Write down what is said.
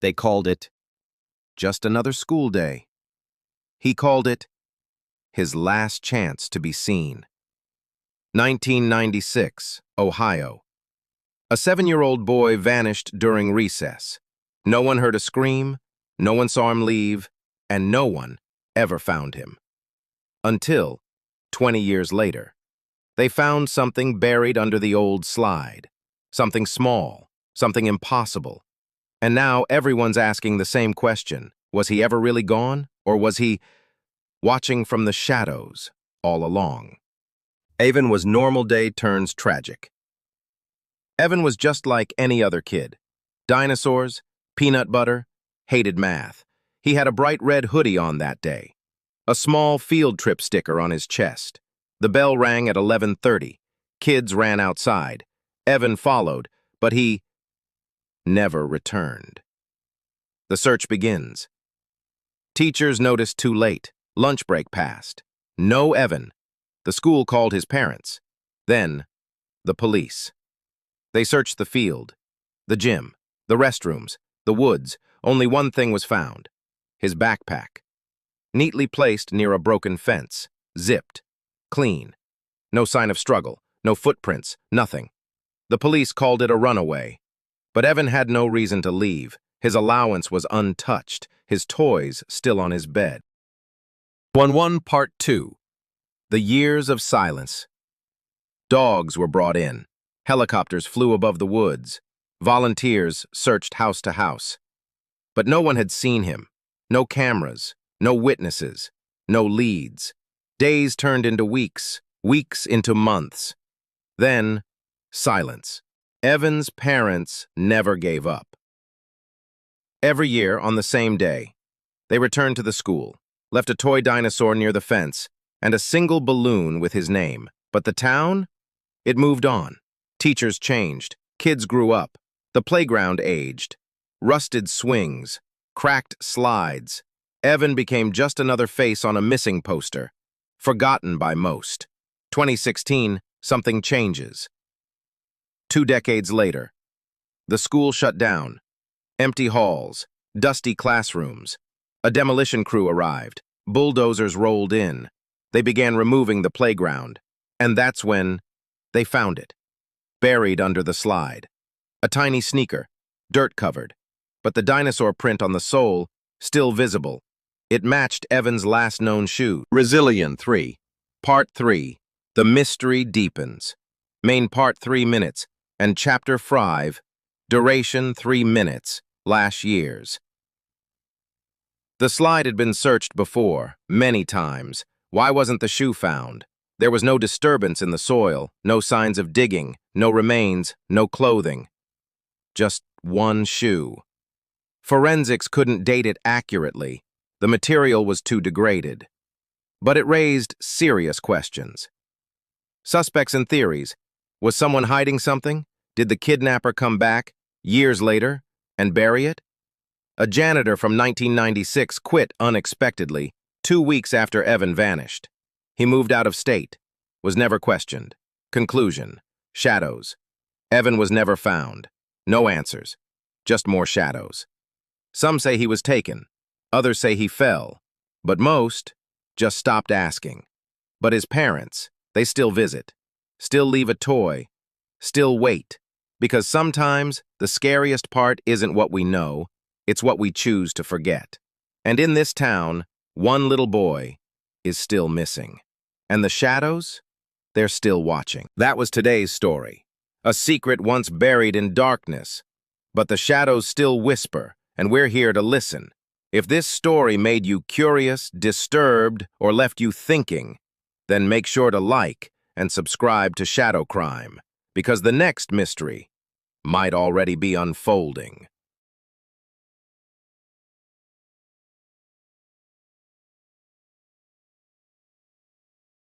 They called it just another school day. He called it his last chance to be seen. 1996, Ohio. A 7-year-old boy vanished during recess. No one heard a scream, no one saw him leave, and no one ever found him. Until, 20 years later, they found something buried under the old slide. Something small, something impossible. And now everyone's asking the same question. Was he ever really gone? Or was he watching from the shadows all along? Evan was normal day turns tragic. Evan was just like any other kid. Dinosaurs, peanut butter, hated math. He had a bright red hoodie on that day. A small field trip sticker on his chest. The bell rang at 11:30. Kids ran outside. Evan followed, but he never returned. The search begins. Teachers noticed too late. Lunch break passed. No Evan. The school called his parents. Then, the police. They searched the field, the gym, the restrooms, the woods. Only one thing was found. His backpack. Neatly placed near a broken fence. Zipped. Clean. No sign of struggle. No footprints. Nothing. The police called it a runaway. But Evan had no reason to leave. His allowance was untouched. His toys still on his bed. 1-1 Part 2. The Years of Silence. Dogs were brought in. Helicopters flew above the woods. Volunteers searched house to house. But no one had seen him. No cameras. No witnesses. No leads. Days turned into weeks. Weeks into months. Then, silence. Evan's parents never gave up. Every year, on the same day, they returned to the school, left a toy dinosaur near the fence, and a single balloon with his name. But the town? It moved on. Teachers changed. Kids grew up. The playground aged. Rusted swings. Cracked slides. Evan became just another face on a missing poster. Forgotten by most. 2016, something changes. 2 decades later. The school shut down. Empty halls. Dusty classrooms. A demolition crew arrived. Bulldozers rolled in. They began removing the playground. And that's when they found it. Buried under the slide. A tiny sneaker, dirt-covered. But the dinosaur print on the sole, still visible. It matched Evan's last known shoe. Resilient 3. Part 3. The Mystery Deepens. Main part 3 minutes. And Chapter 5. Duration 3 minutes. Last years. The slide had been searched before, many times. Why wasn't the shoe found? There was no disturbance in the soil, no signs of digging, no remains, no clothing. Just one shoe. Forensics couldn't date it accurately. The material was too degraded. But it raised serious questions. Suspects and theories. Was someone hiding something? Did the kidnapper come back, years later, and bury it? A janitor from 1996 quit unexpectedly, 2 weeks after Evan vanished. He moved out of state, was never questioned. Conclusion: shadows. Evan was never found. No answers, just more shadows. Some say he was taken, others say he fell, but most just stopped asking. But his parents, they still visit, still leave a toy, still wait, because sometimes the scariest part isn't what we know, it's what we choose to forget. And in this town, one little boy is still missing. And the shadows? They're still watching. That was today's story. A secret once buried in darkness. But the shadows still whisper, and we're here to listen. If this story made you curious, disturbed, or left you thinking, then make sure to like and subscribe to Shadow Crime, because the next mystery might already be unfolding.